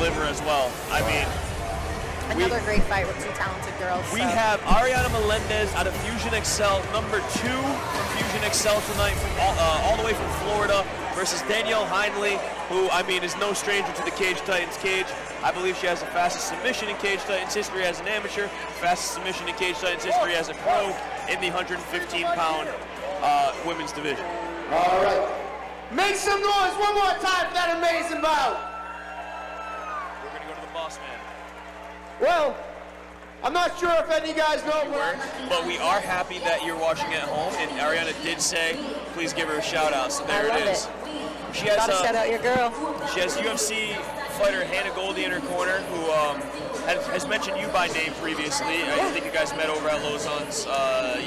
deliver as well. I mean, another great fight with two talented girls. We have Ariana Melendez out of Fusion Excel, number 2 from Fusion Excel tonight, from all the way from Florida, versus Danielle Hindley, who, I mean, is no stranger to the Cage Titans cage. I believe she has the fastest submission in Cage Titans history as an amateur, fastest submission in Cage Titans history as a pro in the 115-pound women's division. All right. Make some noise one more time for that amazing bout. We're going to go to the boss man. Well, I'm not sure if any of you guys know, but we are happy that you're watching at home, and Ariana did say, please give her a shout out, so there it is. She has gotta shout out your girl. She has UFC fighter Hannah Goldie in her corner, who has mentioned you by name previously. Yeah. I think you guys met over at Lausanne's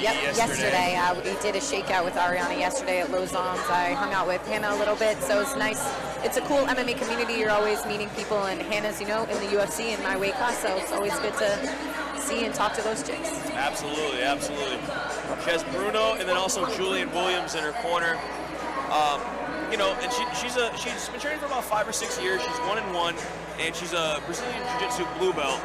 yesterday. We did a shakeout with Ariana yesterday at Lausanne's. I hung out with Hannah a little bit, so it's nice. It's a cool MMA community. You're always meeting people, and Hannah's, you know, in the UFC in my weight class, so it's always good to see and talk to those chicks. Absolutely, absolutely. She has Bruno and then also Julian Williams in her corner. You know, and she's been training for about 5 or 6 years. She's 1-1, and she's a Brazilian Jiu-Jitsu blue belt.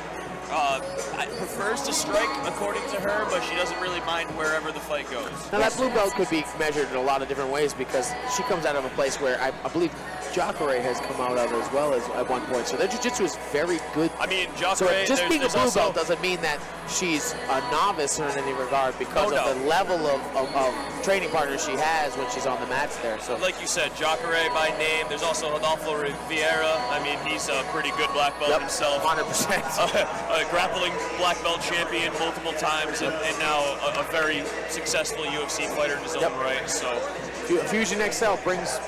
Prefers to strike, according to her, but she doesn't really mind wherever the fight goes. Now that blue belt could be measured in a lot of different ways because she comes out of a place where I believe Jacare has come out of as well as at one point. So their jiu-jitsu is very good. I mean, Jacare, so just being a blue belt doesn't mean that she's a novice in any regard because of the level of training partners she has when she's on the mats there. So, like you said, Jacare by name. There's also Rodolfo Vieira. I mean, he's a pretty good black belt himself. 100%. A grappling black belt champion multiple times, and now a very successful UFC fighter in his own right. So Fusion XL brings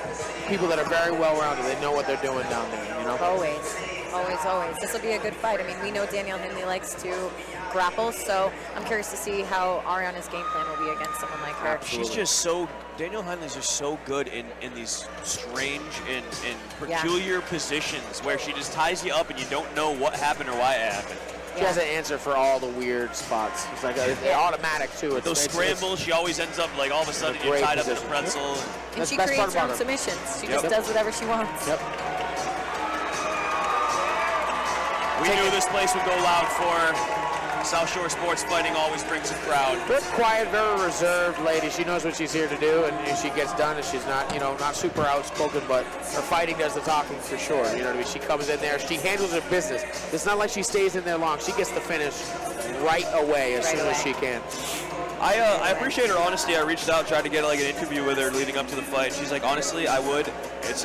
people that are very well-rounded. They know what they're doing down there, you know? Always. This will be a good fight. I mean, we know Danielle Hindley likes to grapple, so I'm curious to see how Ariana's game plan will be against someone like her. Absolutely. She's just so, Danielle Hindley's just so good in these strange and peculiar positions where she just ties you up and you don't know what happened or why it happened. She has an answer for all the weird spots. It's like they're automatic too. Those scrambles, she always ends up like all of a sudden you're tied up in a pretzel. And she creates her own submissions. She just does whatever she wants. We knew this place would go loud for South Shore Sports Fighting. Always brings a crowd. Very quiet, very reserved lady. She knows what she's here to do, and she gets done. And she's not, not super outspoken, but her fighting does the talking for sure. You know what I mean? She comes in there, she handles her business. It's not like she stays in there long. She gets the finish right away as soon as she can. I appreciate her honesty. I reached out, tried to get like an interview with her leading up to the fight. She's like, honestly, I would.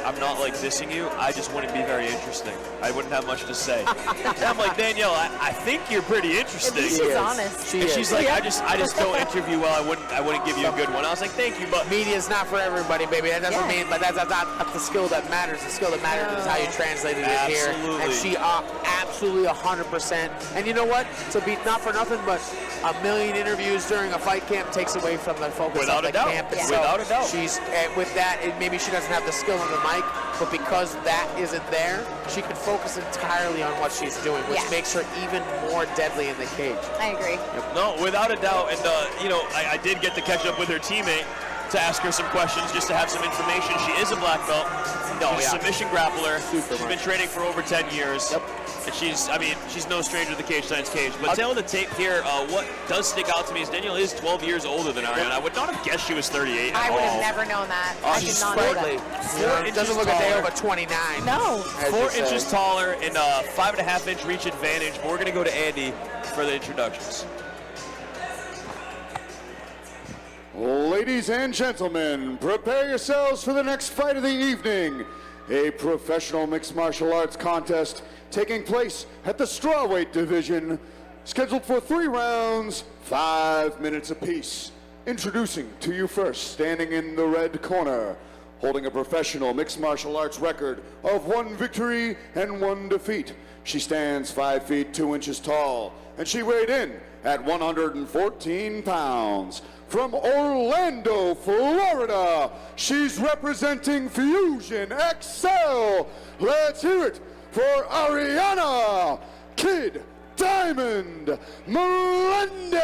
I'm not like dissing you. I just wouldn't be very interesting. I wouldn't have much to say. And I'm like, Danielle, I think you're pretty interesting. She's honest. She's like, I just don't interview well. I wouldn't give you a good one. I was like, thank you, but media's not for everybody, baby. That doesn't mean, but that's not the skill that matters. The skill that matters is how you translated it here. And she absolutely 100%. And you know what? To be not for nothing, but a million interviews during a fight camp takes away from the focus of the camp itself. Without a doubt. She's with that. Maybe she doesn't have the skill on the mic, but because that isn't there, she can focus entirely on what she's doing, which makes her even more deadly in the cage. I agree. No, without a doubt. And I did get to catch up with her teammate to ask her some questions, just to have some information. She is a black belt. She's a submission grappler. She's been training for over 10 years. And she's no stranger to the Cage Titans cage. But telling the tape here, what does stick out to me is Danielle is 12 years older than Ariana. I would not have guessed she was 38 I would have never known that. I did not know that. It doesn't look a day over 29. No. 4 inches taller and a 5.5-inch reach advantage. But we're going to go to Andy for the introductions. Ladies and gentlemen, prepare yourselves for the next fight of the evening. A professional mixed martial arts contest taking place at the strawweight division, scheduled for 3 rounds, 5 minutes apiece. Introducing to you first, standing in the red corner, holding a professional mixed martial arts record of 1 victory and 1 defeat. She stands 5 feet 2 inches tall, and she weighed in at 114 pounds. From Orlando, Florida, she's representing Fusion XL. Let's hear it for Ariana Kid Diamond Melendez.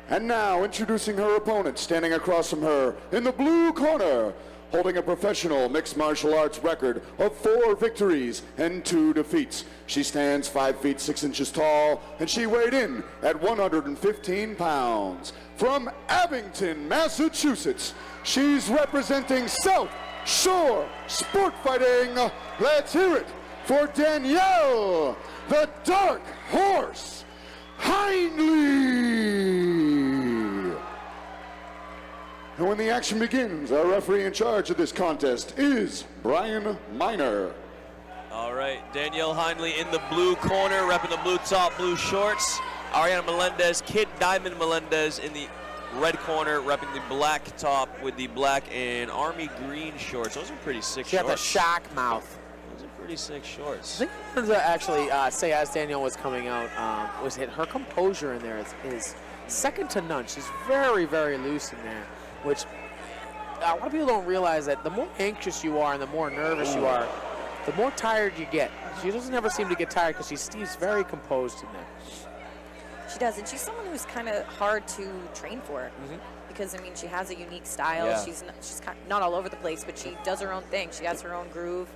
And now introducing her opponent, standing across from her in the blue corner, holding a professional mixed martial arts record of 4 victories and 2 defeats. She stands 5 feet 6 inches tall, and she weighed in at 115 pounds. From Abington, Massachusetts, she's representing South Shore Sport Fighting. Let's hear it for Danielle, the Dark Horse Hindley. And when the action begins, our referee in charge of this contest is Brian Miner. All right, Danielle Hindley in the blue corner, repping the blue top, blue shorts. Ariana Melendez, Kid Diamond Melendez in the red corner, repping the black top with the black and army green shorts. Those are pretty sick She shorts. had the shock mouth. Those are pretty sick shorts. I think I wanted to actually say, as Danielle was coming out, was it her composure in there is second to none. She's very, very loose in there, which a lot of people don't realize that the more anxious you are and the more nervous you are, the more tired you get. She doesn't ever seem to get tired because she's very composed in there. She does, and she's someone who's kind of hard to train for. Because, I mean, she has a unique style. Yeah. She's not all over the place, but she does her own thing. She has her own groove.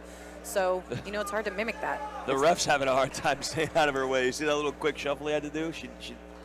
So, you know, it's hard to mimic that. The ref's having a hard time staying out of her way. You see that little quick shuffle he had to do? She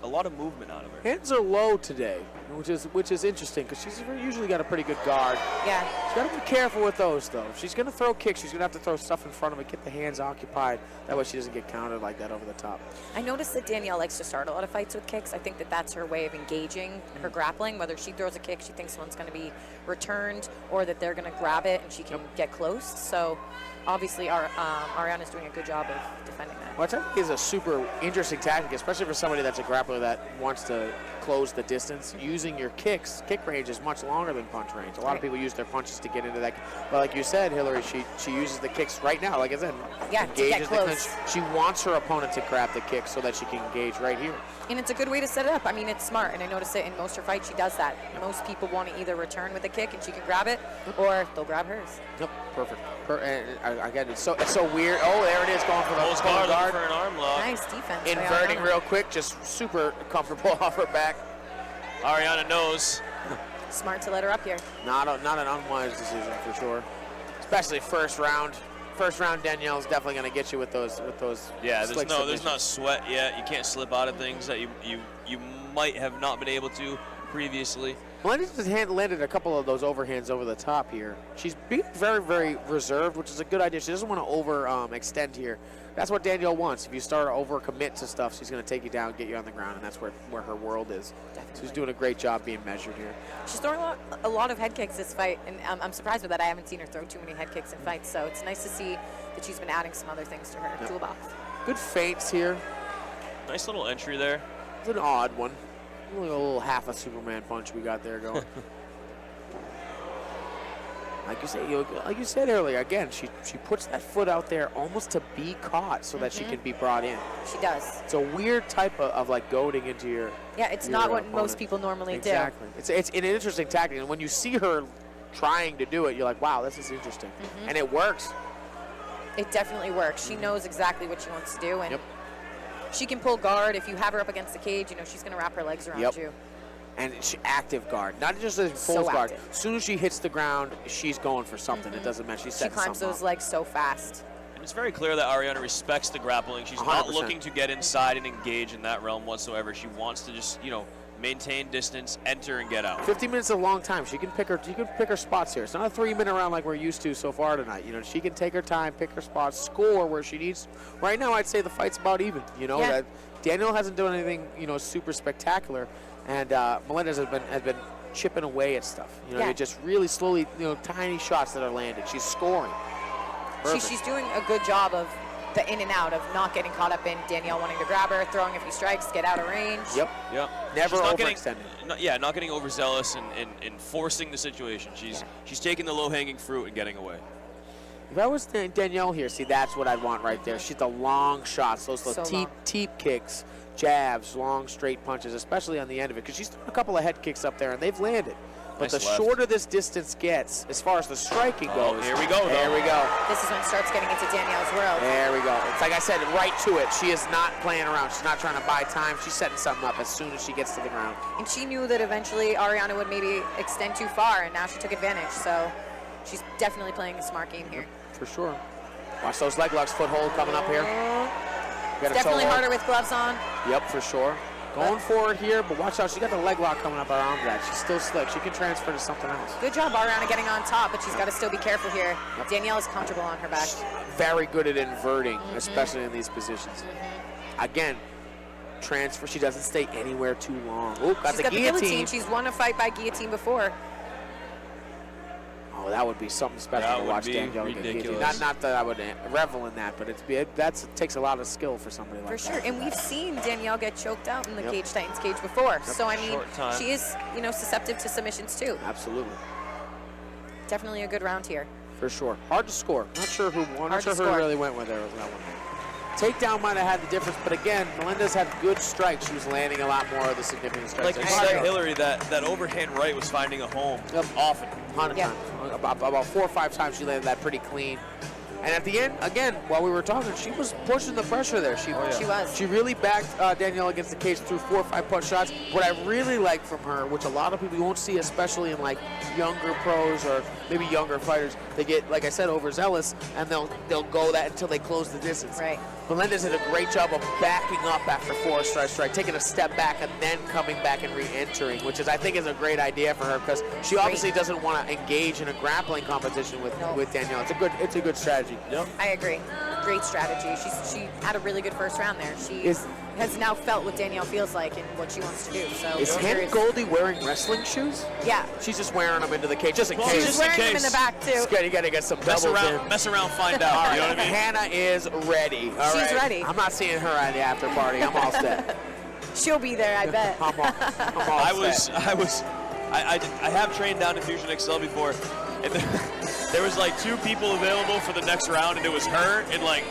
a lot of movement out of her. Hands are low today, which is interesting because she's usually got a pretty good guard. Yeah. She's got to be careful with those, though. If she's going to throw kicks, she's going to have to throw stuff in front of her, get the hands occupied. That way she doesn't get countered like that over the top. I noticed that Danielle likes to start a lot of fights with kicks. I think that that's her way of engaging her grappling. Whether she throws a kick, she thinks one's going to be returned, or that they're going to grab it and she can get close. So, obviously, Ariana's doing a good job of defending that. Which I think is a super interesting tactic, especially for somebody that's a grappler that wants to close the distance. Using your kicks, kick range is much longer than punch range. A lot of people use their punches to get into that. But like you said, Hillary, she uses the kicks right now. Like I said, Yeah, to get engages the close. clinch. She wants her opponent to grab the kick so that she can engage right here. And it's a good way to set it up. I mean, it's smart, and I notice it in most of her fights. She does that. Most people want to either return with a kick and she can grab it, or they'll grab hers. Yep, perfect. Again, it's so weird. Oh, there it is, going for the Close guard, looking for an arm lock. Nice defense. by Inverting Ariana. real quick, just super comfortable off her back. Ariana knows. Smart to let her up here. Not an unwise decision for sure, especially first round. First round, Danielle's definitely going to get you with those. Yeah, slick there's submissions. not sweat yet. You can't slip out of things that you might have not been able to previously. Melendez has landed a couple of those overhands over the top here. She's being very, very reserved, which is a good idea. She doesn't want to extend here. That's what Danielle wants. If you start to overcommit to stuff, she's going to take you down, get you on the ground, and that's where her world is. Definitely. She's doing a great job being measured here. She's throwing a lot of head kicks this fight, and I'm surprised with that. I haven't seen her throw too many head kicks in fights, so it's nice to see that she's been adding some other things to her toolbox. Good feints here. Nice little entry there. It's an odd one. A little half a Superman punch we got there going. Like you said earlier, again, she puts that foot out there almost to be caught so that she can be brought in. She does. It's a weird type of like goading into your. Yeah, it's your not what opponent. most people normally Exactly. It's an interesting tactic, and when you see her trying to do it, you're like, wow, this is interesting, and it works. do. It definitely works. She knows exactly what she wants to do, and Yep. she can pull guard. If you have her up against the cage, you know she's going to wrap her legs around Yep. you. And she active guard, not just a So full guard. active. As soon as she hits the ground, she's going for something. It doesn't matter. She's She setting climbs something those up. legs so fast. And it's very clear that Ariana respects the grappling. She's not 100%. looking to get inside and engage in that realm whatsoever. She wants to just, maintain distance, enter, and get out. 50 minutes is a long time. She can pick her spots here. It's not a 3-minute round like we're used to so far tonight. She can take her time, pick her spots, score where she needs. Right now, I'd say the fight's about even. Yeah. That Danielle hasn't done anything super spectacular, and Melendez has been chipping away at stuff. Yeah. Just really slowly, tiny shots that are landed. She's scoring. Perfect. She's doing a good job of the in and out, of not getting caught up in Danielle wanting to grab her, throwing a few strikes, get out of range. Yep. Yep. Never She's not overextended. not getting overzealous and forcing the situation. She's taking the low-hanging fruit and getting away. If I was Danielle here, see, that's what I'd want right there. She's the long shots, those So little long. teep kicks, jabs, long straight punches, especially on the end of it, because she's thrown a couple of head kicks up there, and they've landed. But Nice the left. shorter this distance gets, as far as the striking goes. Here we go, though. There we go. This is when it starts getting into Danielle's world. There we go. It's like I said, right to it. She is not playing around. She's not trying to buy time. She's setting something up as soon as she gets to the ground. And she knew that eventually Ariana would maybe extend too far, and now she took advantage. So she's definitely playing a smart game here. For sure. Watch those leg locks, foothold coming up here. It's definitely harder with gloves on. Yep, for sure. Going forward here, but watch out. She got the leg lock coming up around that. She's still slick. She can transfer to something else. Good job, Ariana, getting on top, but she's got to still be careful here. Danielle is comfortable on her back. Very good at inverting, especially in these positions. Again, transfer. She doesn't stay anywhere too long. Ooh, got She's got the guillotine. She's won a fight by guillotine before. Oh, that would be something special to watch Danielle get guillotined. Not that I would revel in that, but it takes a lot of skill for somebody like that. For sure, and we've seen Danielle get choked out in the Cage Titans cage before. So, I mean, she is, susceptible to submissions too. Absolutely. Definitely a good round here. For sure. Hard to score. Not sure who won. Not sure who really went with her with that one. Takedown might have had the difference, but again, Melendez had good strikes. She was landing a lot more of the significant strikes. Like you said, Hillary, that overhand right was finding a home often. 100 times. About 4 or 5 times she landed that pretty clean. And at the end, again, while we were talking, she was pushing the pressure there. She was. She really backed Danielle against the cage through 4 or 5 punch shots. What I really like from her, which a lot of people won't see, especially in like younger pros or maybe younger fighters, they get, like I said, overzealous, and they'll go that until they close the distance. Right. Melendez did a great job of backing up after 4 strike, taking a step back and then coming back and re-entering, which I think is a great idea for her because she obviously doesn't want to engage in a grappling competition with Danielle. It's a good strategy. Yep. I agree. Great strategy. She had a really good first round there. She has now felt what Danielle feels like and what she wants to do. So is Hannah Goldie wearing wrestling shoes? Yeah. She's just wearing them into the cage, just in case. She's wearing them in the back too. You got to get some doubles in. Mess around, find out. You know what I mean? Hannah is ready. She's ready. I'm not seeing her at the after party. I'm all set. She'll be there, I bet. I'm all set. I have trained down to Fusion XL before, and there was like 2 people available for the next round, and it was her and like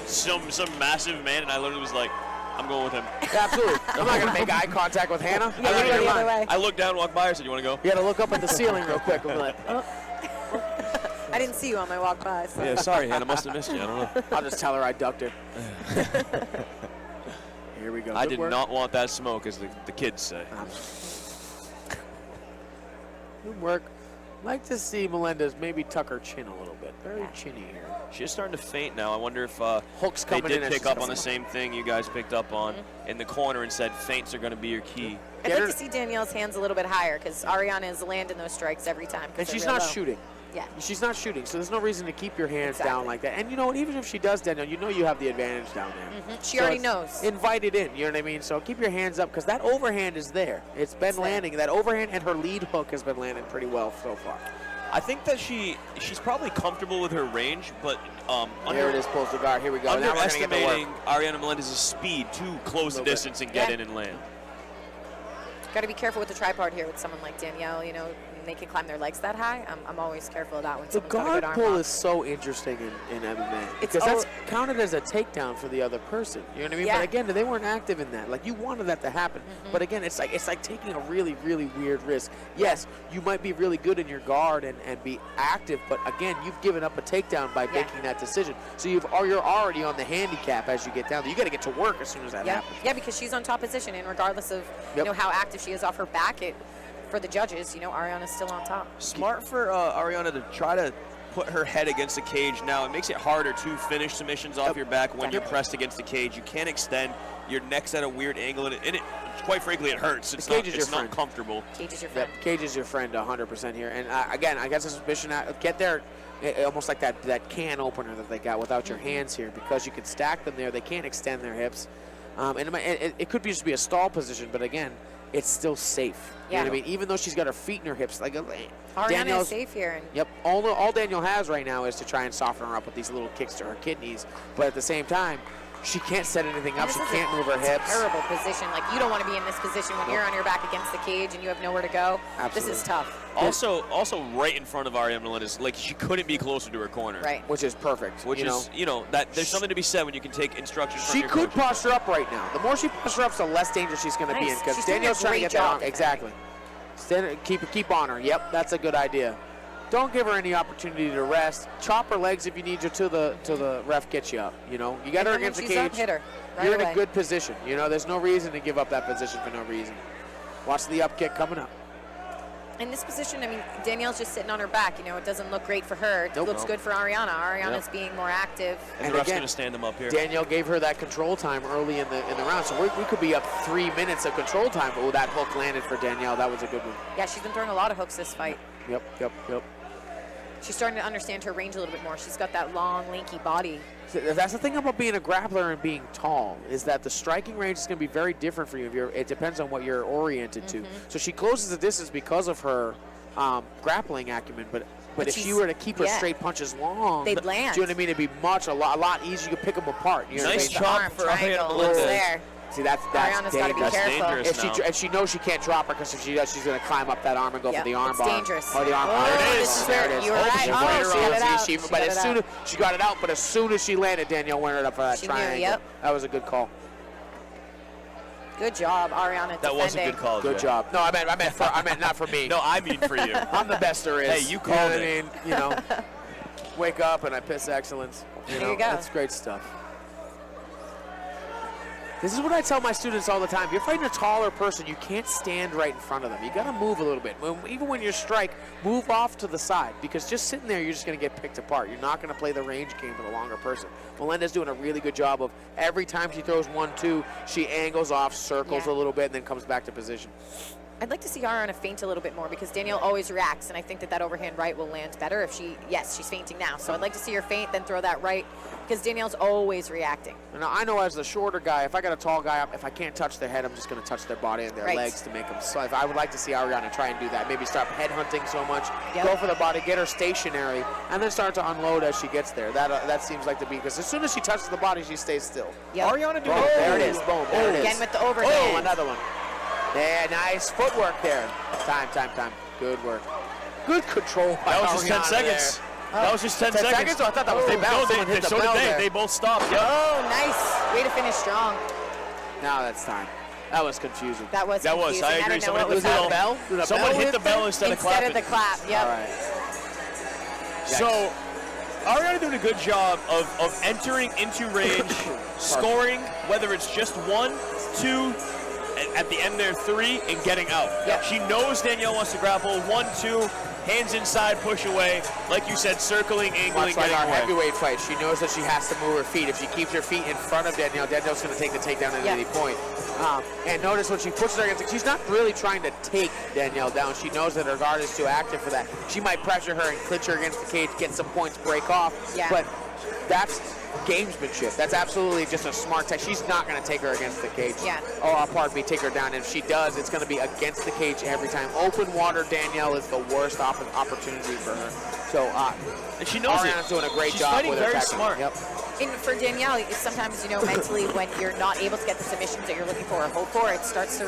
some massive man, and I literally was like, I'm going with him. Yeah, absolutely. I'm not going to make eye contact with Hannah. I looked down, walked by her, said, you want to go? You had to look up at the ceiling real quick. I'm like, I didn't see you on my walk by. So. Yeah, sorry, Hannah. Must have missed you. I don't know. I'll just tell her I ducked her. Here we go. I did not want that smoke, as the kids say. Good work. Like to see Melendez maybe tuck her chin a little bit. Very chinny here. She's starting to faint now. I wonder if Hooks they coming did pick up on the same thing you guys picked up on in the corner and said feints are going to be your key. I'd like to see Danielle's hands a little bit higher because Ariana is landing those strikes every time. And she's not shooting. Yeah. She's not shooting, so there's no reason to keep your hands down like that. And you know what? Even if she does, Danielle, you know you have the advantage down there. She already knows. Invite it in, you know what I mean? So keep your hands up because that overhand is there. It's been landing. That overhand and her lead hook has been landing pretty well so far. I think that she's probably comfortable with her range, but there it is, pulls the guard. Here we go. Underestimating Ariana Melendez's speed to close the distance and get in and land. Got to be careful with the tripod here with someone like Danielle. You know, they can climb their legs that high. I'm always careful of that one. The guard pull is so interesting in MMA because that's counted as a takedown for the other person. You know what I mean? Yeah. But again, they weren't active in that. Like you wanted that to happen, but again, it's like taking a really, really weird risk. Yes, you might be really good in your guard and be active, but again, you've given up a takedown by making that decision. So you're already on the handicap as you get down there. You got to get to work as soon as that happens. Yeah, because she's on top position, and regardless of you know how active she is off her back, for the judges, you know, Ariana's still on top. Smart for Ariana to try to put her head against the cage now. It makes it harder to finish submissions off your back when you're pressed against the cage. You can't extend. Your neck's at a weird angle, and it quite frankly, it hurts. It's not comfortable. Cage is your friend. Cage is your friend 100% here. And again, I guess a suspicion, get there almost like that can opener that they got without your hands here because you can stack them there. They can't extend their hips. And it could just be a stall position, but again, it's still safe. You know what I mean? Even though she's got her feet in her hips. Like Ariana is safe here. Yep. All Danielle has right now is to try and soften her up with these little kicks to her kidneys. But at the same time, she can't set anything up. She can't move her hips. Terrible position. Like you don't want to be in this position when you're on your back against the cage and you have nowhere to go. Absolutely. This is tough. Also right in front of Ariana Melendez, like she couldn't be closer to her corner. Right. Which is perfect. Which is, that there's something to be said when you can take instructions from your coach. She could coach. posture up right now. The more she postures up, the less danger she's going to be in. Because Danielle's trying to get that on. Exactly. Keep on her. Yep, that's a good idea. Don't give her any opportunity to rest. Chop her legs if you need to the ref gets you up. You know, you got her against the cage. Up, hit her right You're away. in a good position. You know, there's no reason to give up that position for no reason. Watch the up kick coming up. In this position, I mean, Danielle's just sitting on her back. You know, it doesn't look great for her. It looks good for Ariana. Ariana's being more active. And the ref's going to stand them up here. Danielle gave her that control time early in the round, so we could be up 3 minutes of control time. But that hook landed for Danielle. That was a good one. Yeah, she's been throwing a lot of hooks this fight. Yep. She's starting to understand her range a little bit more. She's got that long, lanky body. That's the thing about being a grappler and being tall, is that the striking range is going to be very different for you. It depends on what you're oriented to. So she closes the distance because of her grappling acumen, but if she were to keep her straight punches long, they'd land. Do you know what I mean? It'd be a lot easier. You could pick them apart. You know nice what I mean? chop for Ariana Melendez. There. See, that's Ariana's got to be careful. And she knows she can't drop her, because if she does, she's going to climb up that arm and go for the arm bar. It's dangerous. Or the arm bar. There it is. There it is. You were right. But as soon as she got it out, but as soon as she landed, Danielle went right up for that triangle. That was a good call. Good job, Ariana. That was a good call. Good job. No, I meant not for me. No, I mean for you. I'm the best there is. Hey, you called it. I mean, you know, wake up and I piss excellence. There you go. That's great stuff. This is what I tell my students all the time. If you're fighting a taller person, you can't stand right in front of them. You got to move a little bit. Even when you strike, move off to the side, because just sitting there, you're just going to get picked apart. You're not going to play the range game with a longer person. Melendez doing a really good job of every time she throws 1-2, she angles off, circles a little bit, and then comes back to position. I'd like to see Ariana feint a little bit more, because Danielle always reacts, and I think that overhand right will land better if she's feinting now. So I'd like to see her feint, then throw that right, because Danielle's always reacting. Now, I know as the shorter guy, if I got a tall guy up, if I can't touch their head, I'm just going to touch their body and their legs to make them. So I would like to see Ariana try and do that. Maybe start head hunting so much, go for the body, get her stationary, and then start to unload as she gets there. That seems like to be, because as soon as she touches the body, she stays still. Ariana doing there it is. Boom. There it is. Again with the overhand. Oh, another one. Yeah, nice footwork there. Time. Good work. Good control by That was just 10 Ariana seconds. there. That was just 10 seconds. Oh, I thought that was the bell. No, Someone hit the so bell did they. there. They both stopped. Yep. Oh, nice. Way to finish strong. Now that's time. That was confusing. That was I confusing. agree. I didn't know Someone what was hit the happening. bell? Did a Someone bell hit the hit bell there? instead of clapping. Instead of the clap, yep. All right. So, Ariana doing a good job of entering into range, scoring, whether it's just 1, 2, at the end there 3, and getting out. Yep. She knows Danielle wants to grapple. 1, 2, hands inside, push away. Like you said, circling, angling, Much like getting our away. heavyweight fight, she knows that she has to move her feet. If she keeps her feet in front of Danielle, Danielle's going to take the takedown at any point. And notice when she pushes her against, she's not really trying to take Danielle down. She knows that her guard is too active for that. She might pressure her and clinch her against the cage, get some points, break off. Yeah. But that's gamesmanship. That's absolutely just a smart tech. She's not going to take her against the cage. Yeah. Oh, pardon me, take her down. And if she does, it's going to be against the cage every time. Open water, Danielle is the worst opportunity for her. So, and she knows Ariana's doing a great She's job fighting with her very technique. smart. Yep. And for Danielle, sometimes, mentally when you're not able to get the submissions that you're looking for or hope for, it starts to,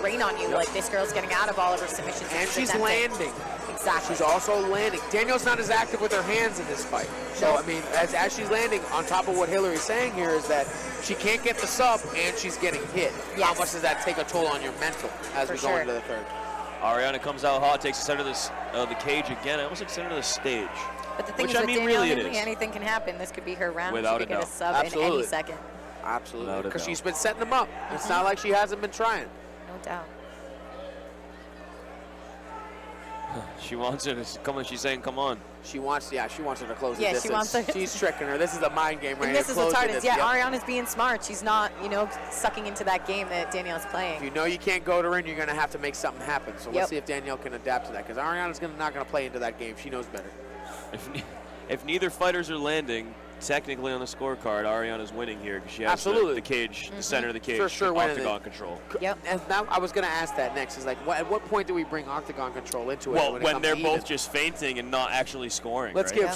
rain on you. Yep. Like, this girl's getting out of all of her submissions. And she's landing. Exactly. She's also landing. Danielle's not as active with her hands in this fight. So, I mean, as she's landing, on top of what Hillary's saying here is that she can't get the sub and she's getting hit. Yes. How much does that take a toll on your mental as we go into the third? Ariana comes out hot, takes the center of the cage again. I almost like center of the stage. But the thing Which, is, I with mean, Danielle really it Hindley, is. anything can happen. This could be her round. Without she could a get a doubt. sub Absolutely. in any second. Absolutely. Because doubt. she's been setting them up. It's not like she hasn't been trying. No doubt. She wants it. She's saying, come on. She wants her to close the Yeah, she distance. wants her- She's tricking her. This is a mind game right And here. this is Close what's the hard is, distance. Ariana's being smart. She's not, sucking into that game that Danielle's If playing. you know you can't go to her in, you're going to have to make something happen. So Yep. let's see if Danielle can adapt to that, because Ariana's not going to play into that game. She knows better. If neither fighters are landing, technically on the scorecard, Ariana's winning here because she has the cage, the center of the cage, For sure winning octagon control. Yep. And now I was going to ask that next. Is like, at what point do we bring octagon control into it? Well, when when they're even? both just feinting and not actually scoring. Let's right? give.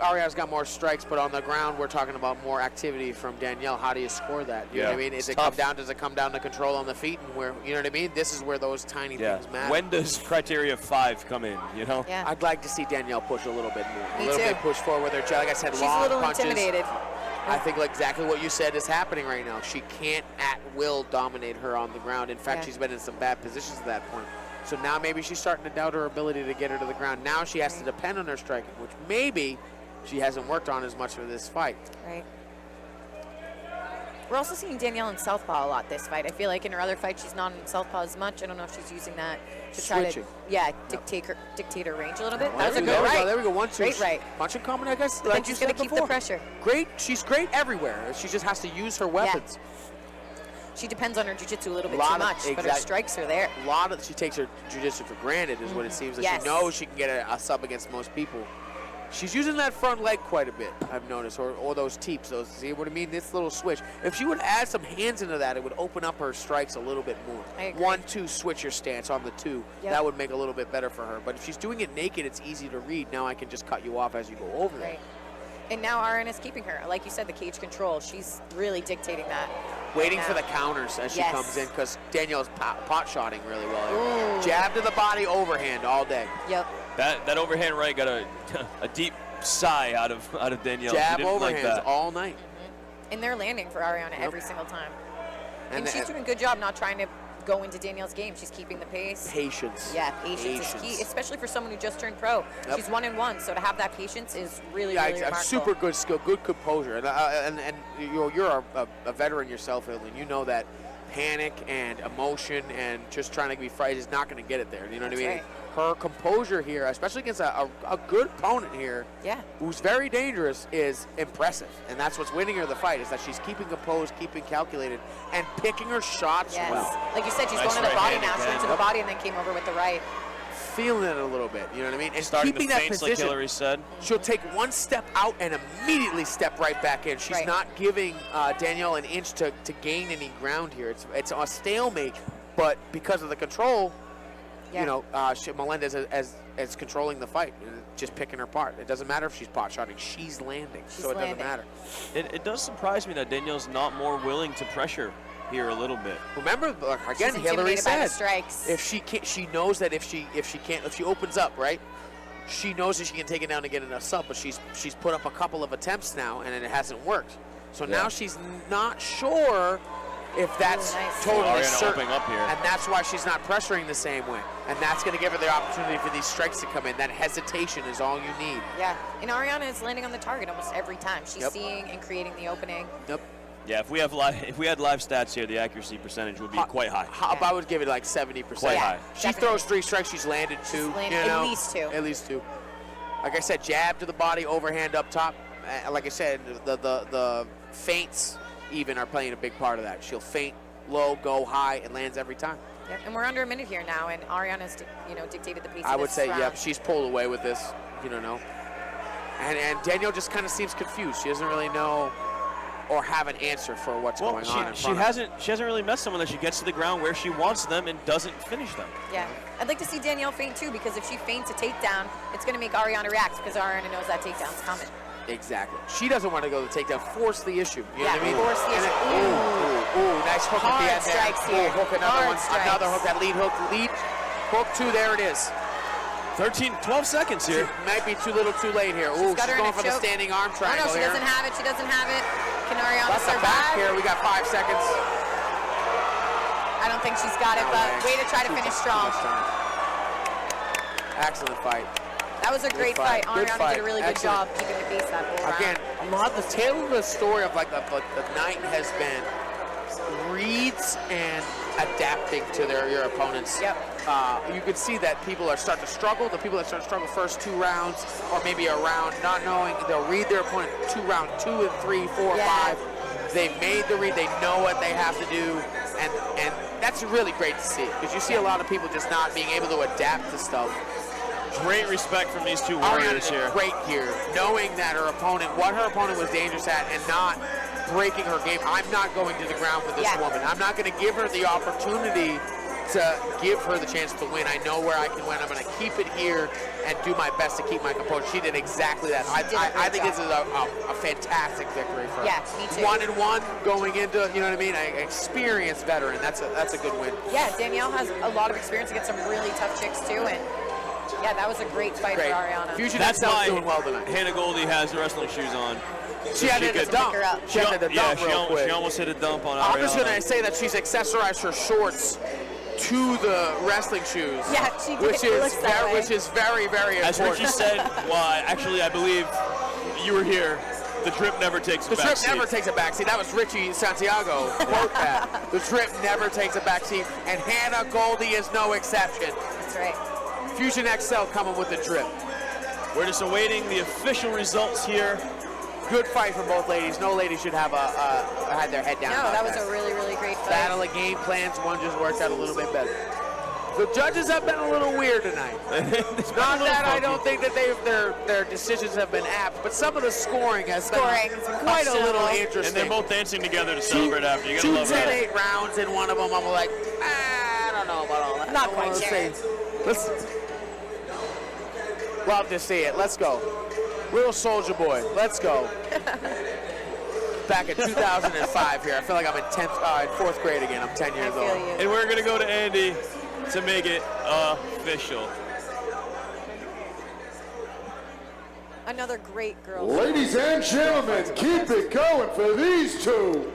Ariana's got more strikes, but on the ground, we're talking about more activity from Danielle. How do you score that? You know what I mean? Does it come down to control on the feet, and where you know what I mean? This is where those tiny things matter. When does criteria 5 come in? Yeah. I'd like to see Danielle push a little bit more. Me a little too. bit push forward with her chin. Like I said, She's long a little punches. intimidated. I think exactly what you said is happening right now. She can't at will dominate her on the ground. In fact, she's been in some bad positions at that point. So now maybe she's starting to doubt her ability to get her to the ground. Now she has to depend on her striking, which maybe she hasn't worked on as much for this fight. Right. We're also seeing Danielle in southpaw a lot this fight. I feel like in her other fight, she's not in southpaw as much. I don't know if she's using that to try Switching. to, dictate her range a little bit. Well, That was a there good we go. right. There we go. 1, 2. Great right. Punching coming, I guess. But then she's going to keep the pressure. Great. She's great everywhere. She just has to use her weapons. She depends on her jiu-jitsu a little bit too much, but her strikes are there. She takes her jiu-jitsu for granted is what it seems. That Yes. she knows she can get a sub against most people. She's using that front leg quite a bit, I've noticed, or those teeps. Those, see what I mean? This little switch. If she would add some hands into that, it would open up her strikes a little bit more. I agree. 1, 2, switch your stance on the 2. Yep. That would make a little bit better for her. But if she's doing it naked, it's easy to read. Now I can just cut you off as you go over Right. it. And now Ariana's keeping her. Like you said, the cage control. She's really dictating that. Waiting right for now. the counters as she Yes. comes in, because Danielle's pot-shotting really well here. Ooh. Jab to the body, overhand all day. Yep. That overhand right got a deep sigh out of Danielle. She Jab didn't like overhands that. all night. And they're landing for Ariana every single time. And And she's doing a good job not trying to go into Danielle's game. She's keeping the pace. Patience. Yeah, patience is key, especially for someone who just turned pro. She's 1-1, so to have that patience is really, really remarkable. Super good skill, good composure, and you're a veteran yourself, Hindley. You know that panic and emotion and just trying to be frightened is not going to get it there. You know what I mean? Right. Her composure here, especially against a good opponent here, who's very dangerous, is impressive. And that's what's winning her the fight, is that she's keeping composed, keeping calculated, and picking her shots well. Like you said, she's Nice going to the body right-hand now. She went to again. the body and then came over with the right. Feeling it a little bit, you know what I mean? And Starting keeping to that feints, like position. Hillary said. She'll take one step out and immediately step right back in. She's Right. not giving Danielle an inch to gain any ground here. It's a stalemate, but because of the control, you know, Melendez is controlling the fight, just picking her apart. It doesn't matter if she's pot shotting; she's landing, so it doesn't matter. It does surprise me that Danielle's not more willing to pressure here a little bit. Remember, again, She's Hillary intimidated by the said, strikes. if she can't, she knows that if she opens up, right, she knows that she can take it down and get in a sub. But she's put up a couple of attempts now, and it hasn't worked. So now she's not sure if that's totally Ariana certain, opening up here. and that's why she's not pressuring the same way. And that's going to give her the opportunity for these strikes to come in. That hesitation is all you need. Yeah, and Ariana is landing on the target almost every time. She's seeing and creating the opening. Yep. Yeah, if we had live stats here, the accuracy percentage would be quite high. I would give it like 70%. Quite high. She throws 3 strikes, she's landed 2. landed you at know? least 2. At least 2. Like I said, jab to the body, overhand up top. Like I said, the feints even are playing a big part of that. She'll feint low, go high, and lands every time. Yep. And we're under a minute here now, and Ariana's dictated the pace. I of would this say, round. yeah, she's pulled away with this. You don't know. And Danielle just kind of seems confused. She doesn't really know or have an answer for what's going on in she front of her. hasn't really met someone that she gets to the ground where she wants them and doesn't finish them. Yeah, I'd like to see Danielle feint too, because if she feints a takedown, it's going to make Ariana react, because Ariana knows that takedown's coming. Exactly. She doesn't want to go to the takedown. Force the issue. You know what I mean? Force the issue. Ooh, nice hook at the Hard end there. strikes here. Hook, another Hard one. strikes. Another hook, that lead hook. Lead hook 2, there it is. 12 seconds here. Might be too little too late here. Ooh, she's got her in going a for the choke. standing arm Oh triangle no, she here. doesn't have it. She doesn't have it. Can Ariana That's the back survive? here. We got 5 seconds. I don't think she's got it, but way to try to finish strong. Excellent fight. That was a great fight. Good Ariana fight. did a really good Excellent. job keeping the pace that whole round. Again, a lot of the tale of the story of like the night has been reads and adapting to your opponents. Yep. You can see that people are starting to struggle. The people that start to struggle first 2 rounds, or maybe a round, not knowing, they'll read their opponent round 2 and 3, 4, 5. They've made the read. They know what they have to do, and that's really great to see, because you see a lot of people just not being able to adapt to stuff. Great respect from these two Ariana warriors did here. great here, knowing that what her opponent was dangerous at, and not breaking her game. I'm not going to the ground with this woman. I'm not going to give her the opportunity to give her the chance to win. I know where I can win. I'm going to keep it here and do my best to keep my composure. She did exactly that. I think this is a fantastic victory for her. Yeah, me too. 1-1 going into, you know what I mean, an experienced veteran. That's a good win. Yeah, Danielle has a lot of experience against some really tough chicks too, and yeah, that was a great fight for Ariana. Fusion That's XL's why doing well tonight. Hannah Goldie has the wrestling shoes on. She had to dump. her up. She had to dump real quick. She almost hit a dump on Ariana. I'm just going to say that she's accessorized her shorts to the wrestling shoes. Yeah, she did. It looks that way. Which is very, very As important. Richie said, well, actually, I believe you were here. The drip never takes a The drip backseat. never takes a backseat. That was Richie Santiago. Quote that. The drip never takes a backseat, and Hannah Goldie is no exception. That's right. Fusion XL coming with the drip. We're just awaiting the official results here. Good fight for both ladies. No lady should have had their head down. No, about that was a really, really great fight. battle of game plans. One just worked out a little bit better. The judges have been a little weird tonight. Not that I don't think that their decisions have been apt, but some of the scoring has been quite a little interesting. And they're both dancing together to celebrate after. You gotta love that. 10-8 rounds in one of them. I'm like, I don't know about all that. Not quite sure. Love to see it. Let's go. Real Soldier Boy. Let's go. Back in 2005 here. I feel like I'm in 4th grade again. I'm 10 years I feel old. you. And we're gonna go to Andy to make it official. Another great girl. Ladies and gentlemen, keep it going for these two.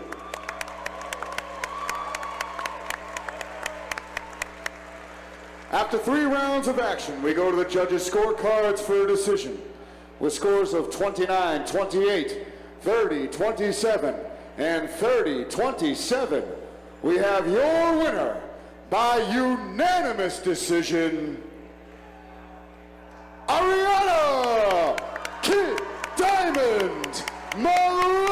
After 3 rounds of action, we go to the judges' scorecards for a decision. With scores of 29-28, 30-27, and 30-27, we have your winner by unanimous decision, Ariana Kid Diamond Melendez.